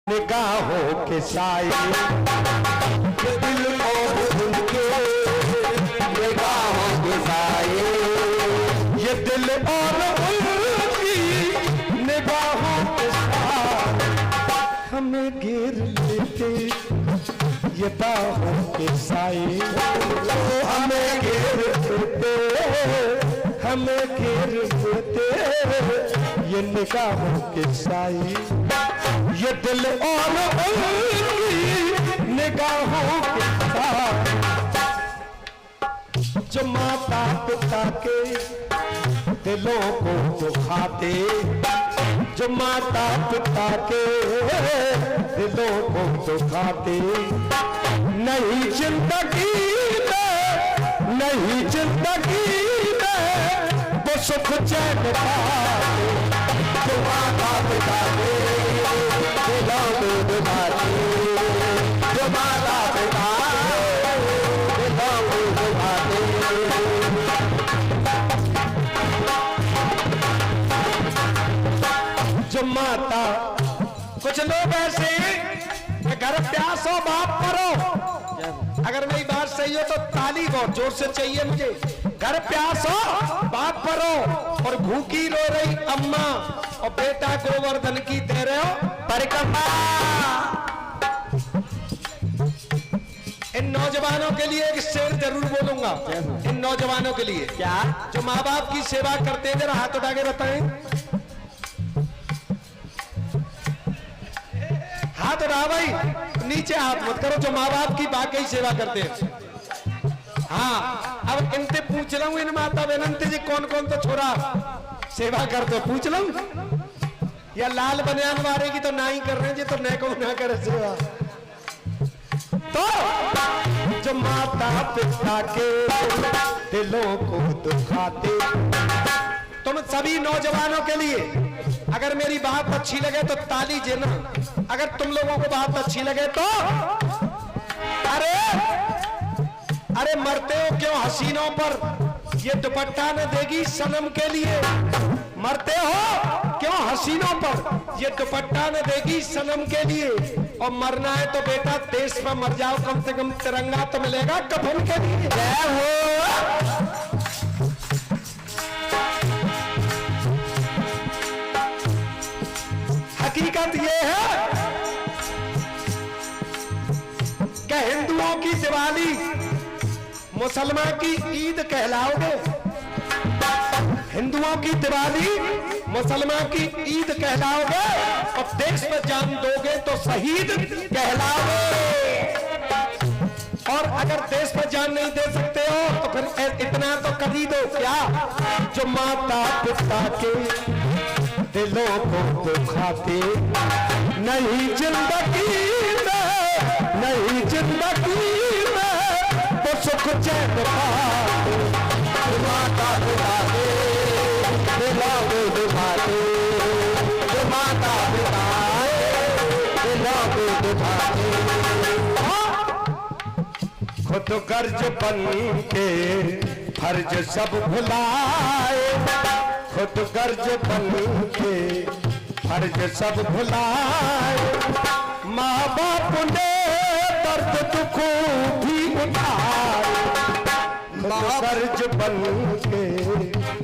निगाहों के साए ये दिल और उनके निगाहों के साए ये दिल और उनकी निगाहों के साए हमें घेर लेते ये बाहों के साए हमें घेर लेते हमें घेर लेते ये निगाहों के साए ये दिल और उनकी निगाहों के साथ जो माता पिता के दिलों को दुखाते जो माता पिता के दिलों को दुखाते नहीं जिंदगी में वो सुख चैन पाते जो माता पिता के दिलों को दुखाते जो माता पिता दिलों को दुखाते जो माता कुछ लोग ऐसे कि घर प्यास हो बात करो अगर मेरी बात सही हो तो ताली बहुत जोर से चाहिए मुझे घर प्यास हो बात करो और भूखी रो रही अम्मा और बेटा गोवर्धन की दे रहे हो परिक्रमा इन नौजवानों के लिए एक शेर जरूर बोलूंगा इन नौजवानों के लिए क्या जो माँ बाप की सेवा करते हैं जरा हाथ उठा के बताएं हाथ उठा भाई नीचे हाथ मत करो जो माँ बाप की वाकई सेवा करते हैं हाँ अब इनसे पूछ रहा हूँ इन माता बहनते जी कौन कौन तो छोरा सेवा कर दो पूछ लो या लाल बनियान वाले की तो ना ही कर रहे जी तो न को ना करे सेवा तो जो माता पिता के दिलों को दुखाते तुम सभी नौजवानों के लिए अगर मेरी बात अच्छी लगे तो ताली देना अगर तुम लोगों को बात अच्छी लगे तो अरे मरते हो क्यों हसीनों पर ये दुपट्टा न देगी सनम के लिए मरते हो क्यों हसीनों पर ये दुपट्टा न देगी सनम के लिए और मरना है तो बेटा देश में मर जाओ कम से कम तिरंगा तो मिलेगा कफन के लिए जय हो हकीकत ये है कि हिंदुओं की दिवाली मुसलमान की ईद कहलाओगे हिंदुओं की दिवाली मुसलमान की ईद कहलाओगे और देश में जान दोगे तो शहीद कहलाओगे और अगर देश में जान नहीं दे सकते हो तो फिर इतना तो कर ही दो क्या जो माता पिता के दिलों को दुखाते नहीं जिंदगी में तो सुख चैन पाते माता पिता के दिलों को दुखाते जो माता पिता दिलों को दुखाते खुद गर्ज बन के फर्ज सब भुलाए खुद गर्ज बन के फर्ज सब भुलाए माँ बाप ने दर्द दुख भी उठाए कर्ज बन के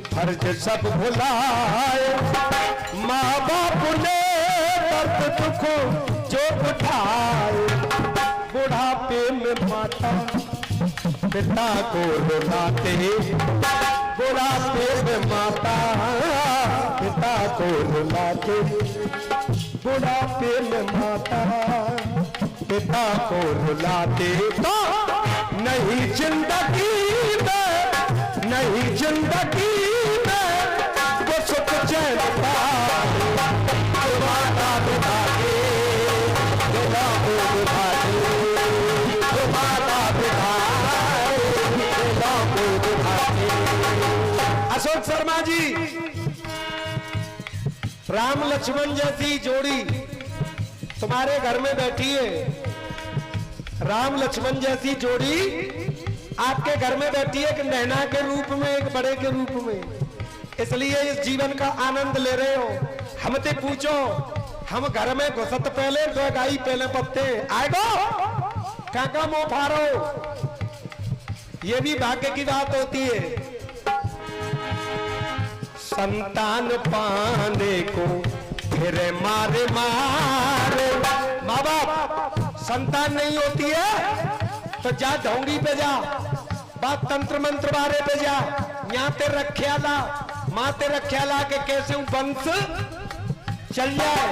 फर्ज सब भुलाए माँ बाप ने दर्द दुख जो उठाए बुढ़ापे में माता पिता को रुलाते बुढ़ापे में माता पिता को रुलाते बुढ़ापे में माता पिता को रुलाते तो नहीं जिंदगी में वो सुख चैन पाते माता पिता के दिलों को दुखाते माता पिता दिलों को दुखाते अशोक शर्मा जी राम लक्ष्मण जैसी जोड़ी तुम्हारे घर में बैठी है राम लक्ष्मण जैसी जोड़ी आपके घर में बैठी है एक नैना के रूप में एक बड़े के रूप में इसलिए इस जीवन का आनंद ले रहे हो हमसे पूछो हम घर में घुसत पहले दो गाई पहले पत्ते आएगो काका मुंह फाड़ो, ये भी भाग्य की बात होती है। संतान पाने को फिर मारे मारे, माँ बाप संतान नहीं होती है तो जा ढोंगी पे जा, बात तंत्र मंत्र बारे पे जा, यहाँ ते रख्याला माँ ते रख्याला के कैसे वंश चल जाए।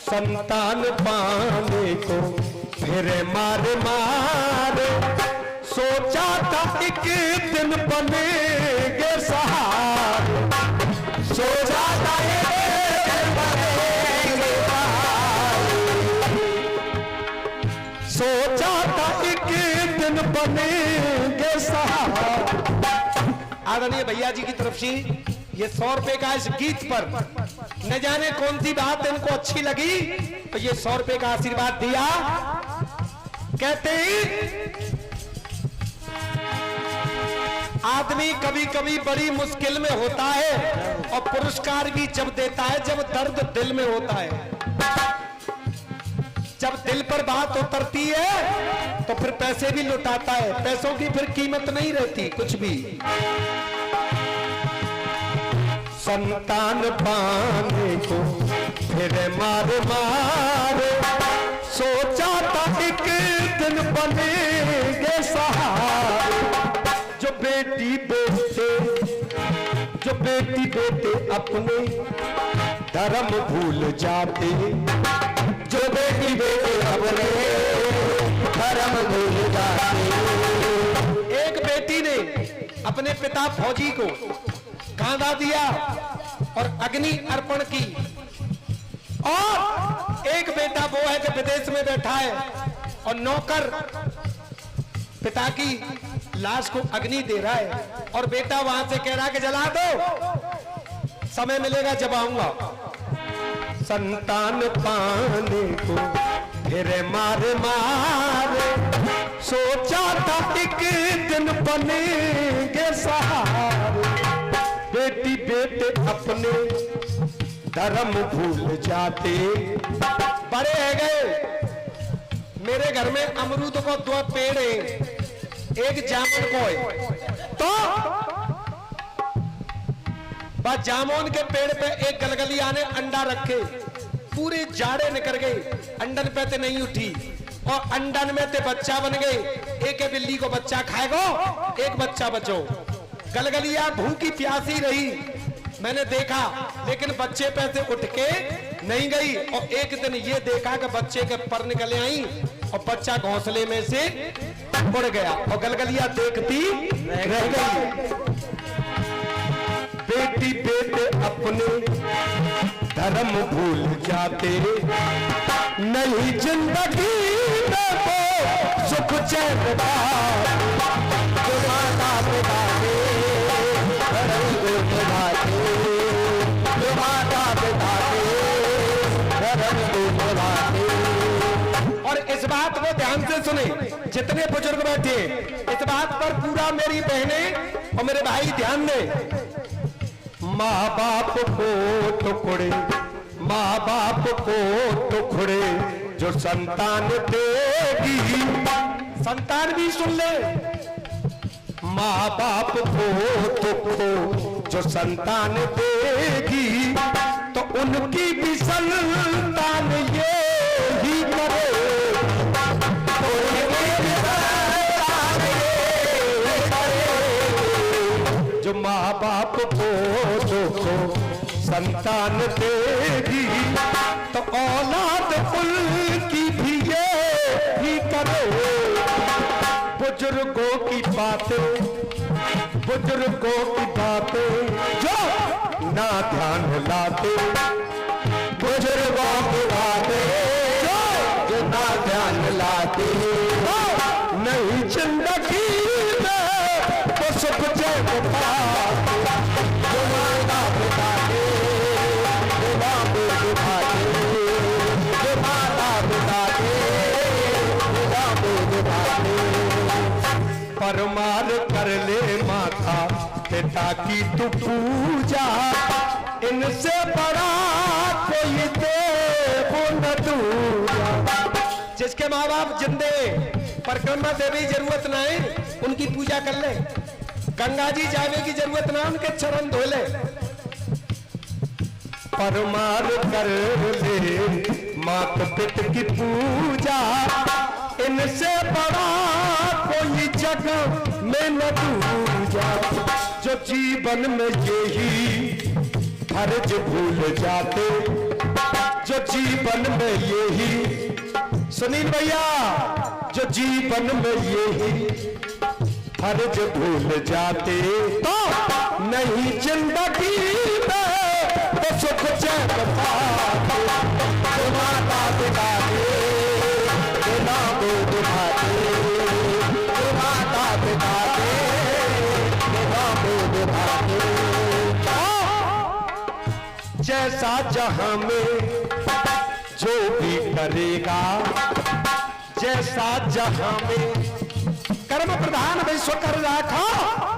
संतान पाने को फिर मारे मारे, सोचा था एक दिन बनेंगे सहारे, सोचा था एक दिन बनेंगे सहारे, सोचा था एक दिन बनेंगे सहारे। आदरणीय भैया जी की तरफ से ये 100 रुपए का इस गीत पर न जाने कौन सी बात इनको अच्छी लगी तो ये 100 रुपए का आशीर्वाद दिया। कहते ही आदमी कभी कभी बड़ी मुश्किल में होता है और पुरस्कार भी जब देता है जब दर्द दिल में होता है। जब दिल पर बात उतरती है तो फिर पैसे भी लुटाता है, पैसों की फिर कीमत नहीं रहती कुछ भी। संतान पाने को फिर मारे मारे, सोचा था एक दिन बनेंगे सहारे। जो बेटी बेटे अपने धर्म भूल जाते, जो बेटी बेटे अपने धर्म भूल जाते। एक बेटी ने अपने पिता फौजी को कांधा दिया और अग्नि अर्पण की, और एक बेटा वो है कि विदेश में बैठा है और नौकर पिता की लाश को अग्नि दे रहा है और बेटा वहां से कह रहा है कि जला दो, समय मिलेगा जब आऊंगा। संतान पाने को फिर मारे मारे, सोचा था एक दिन बनेंगे सहारे। बेटी बेटे अपने धर्म भूल जाते, बड़े है गए। मेरे घर में अमरूद को 2 पेड़ है, एक जामुन को है, तो बस जामुन के पेड़ पे एक गलगलिया ने अंडा रखे, पूरे जाड़े निकल गए, अंडन पे ते नहीं उठी और अंडन में ते बच्चा बन गए। एक बिल्ली को बच्चा खाएगो, एक बच्चा बचो। गलगलिया भूखी प्यासी रही, मैंने देखा, लेकिन बच्चे पे से उठ के नहीं गई। और एक दिन ये देखा कि बच्चे के पर निकले आई और बच्चा घोंसले में से उड़ गया और गलगलिया देखती रह गई। बेटी बेटे अपने धर्म भूल जाते, नहीं जिंदगी में वो सुख चैन का, जो माता पिता के धर्म को निभाते, जो माता पिता के धर्म को निभाते। और इस बात को ध्यान से सुने, जितने बुजुर्ग बैठे इस बात पर पूरा मेरी बहनें और मेरे भाई ध्यान दें। माँ बाप को टुकड़े, माँ बाप को टुकड़े जो संतान देगी, संतान भी सुन ले। माँ बाप को टुकड़े जो संतान देगी, तो उनकी भी संतान ये ही करे, तो उनकी भी संतान ये करे। जो माँ बाप को संतान देगी, तो औलाद उनकी भी ये ही करे। बुजुर्गों की बातें, बुजुर्गों की बातें जो ना ध्यान लाते, बुजुर्गों की बातें जो ना ध्यान लाते, नहीं जिंदगी में तो सुख चैन पाते। जो माता पिता के बाबू भाते, जो माता पिता के बाबू भाते, परमार कर ले माता पिता की तू पूजा, इनसे बड़ा कोई दे दूजा। जिसके माँ बाप जिंदे परिक्रमा देवी जरूरत ना है, उनकी पूजा कर ले। गंगा जी जाने की जरूरत ना, उनके चरण धो ले। परमार कर ले मात पिता की पूजा, इनसे बड़ा कोई जगह में न दूजा। जो जीवन में यही फर्ज भूल जाते, जो जीवन में यही, सुनील भैया, जो जीवन में यही फर्ज भूल जाते, तो नहीं जिंदगी में तो सुख चैन पाते। माता पिता के बिना दूध भाते, माता पिता के बिना दूध भाते। जैसा जहां में जो भी करेगा, जैसा जहां में कर्म प्रधान विश्व कर राखा,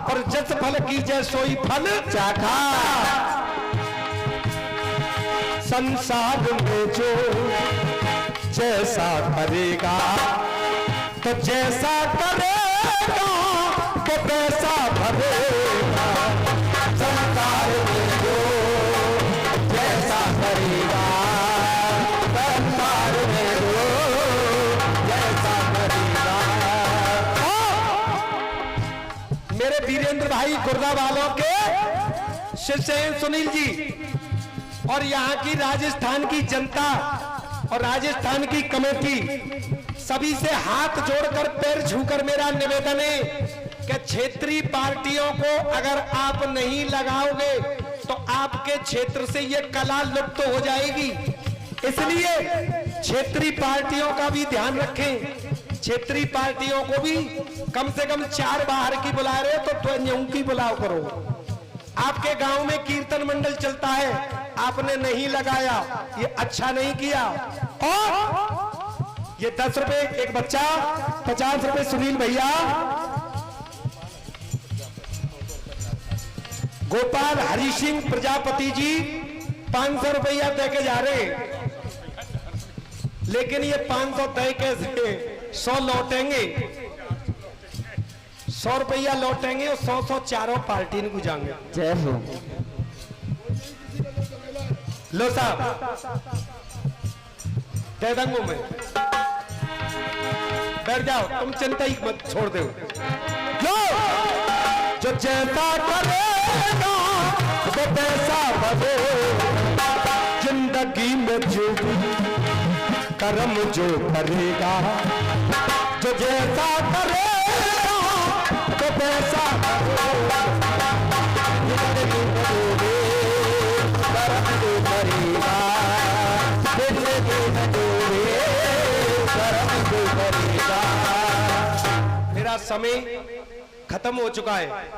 और जस फल की जय सोई फल चाखा। संसार में जो जैसा करेगा, तो जैसा करेगा तो पैसा भरेगा। संसार में जो जैसा करेगा, संसार में जो जैसा करेगा। मेरे वीरेंद्र भाई गुर्दा वालों के शिष्य हैं सुनील जी, और यहाँ की राजस्थान की जनता और राजस्थान की कमेटी सभी से हाथ जोड़कर पैर छूकर मेरा निवेदन है कि क्षेत्रीय पार्टियों को अगर आप नहीं लगाओगे तो आपके क्षेत्र से ये कला लुप्त हो जाएगी। इसलिए क्षेत्रीय पार्टियों का भी ध्यान रखें। क्षेत्रीय पार्टियों को भी कम से कम 4 बाहर की बुला रहे हो तो न्यू की बुलाओ करो। आपके गांव में कीर्तन मंडल चलता है, आपने नहीं लगाया, ये अच्छा नहीं किया। और ये 10 रुपए एक बच्चा, 50 रुपए सुनील भैया, गोपाल हरि सिंह प्रजापति जी 500 रुपया दे के जा रहे, लेकिन ये 500 दे के 100 लौटेंगे, 100 रुपया लौटेंगे और 100 चारों पार्टी को जाएंगे। जय हो। लो साहब दे दूंगा मैं, बैठ जाओ, तुम चिंता ही मत छोड़ दो। लो, जो जैसा करेगा वो पैसा बढ़ेगा। जिंदगी में जो कर्म जो करेगा, जो जैसा करेगा तो पैसा बढ़ेगा। कर्म जो करेगा, कर्म जो करेगा। मेरा समय खत्म हो चुका है।